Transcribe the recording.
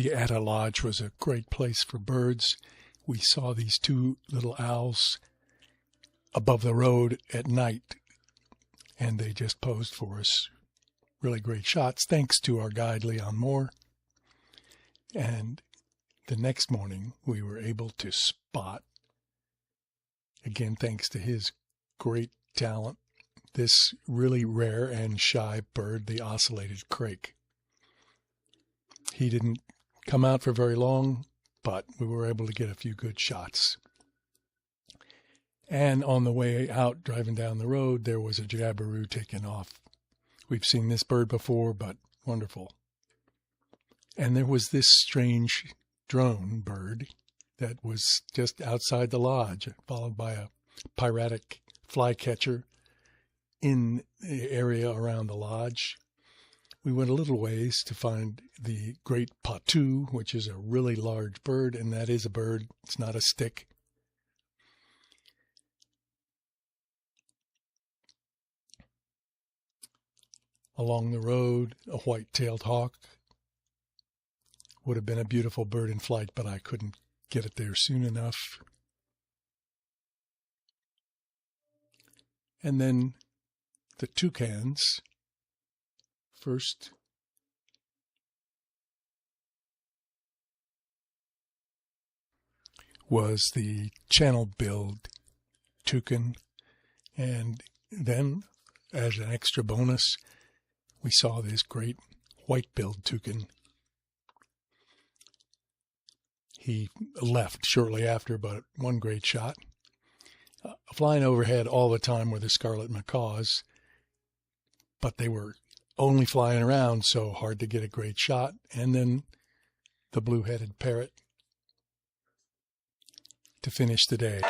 The Atta Lodge was a great place for birds. We saw these two little owls above the road at night, and they just posed for us. Really great shots, thanks to our guide, Leon Moore. And the next morning, we were able to spot, again thanks to his great talent, this really rare and shy bird, the ocellated crake. He didn't come out for very long, but we were able to get a few good shots. And on the way out, driving down the road, there was a jabiru taking off. We've seen this bird before, but wonderful. And there was this strange drone bird that was just outside the lodge, followed by a piratic flycatcher in the area around the lodge. We went a little ways to find the great patu, which is a really large bird, and that is a bird. It's not a stick. Along the road, a white-tailed hawk. Would have been a beautiful bird in flight, but I couldn't get it there soon enough. And then the toucans. First, was the channel-billed toucan, and then, as an extra bonus, we saw this great white-billed toucan. He left shortly after, but one great shot. Flying overhead all the time were the scarlet macaws, but they were only flying around, so hard to get a great shot. And then the blue-headed parrot to finish the day.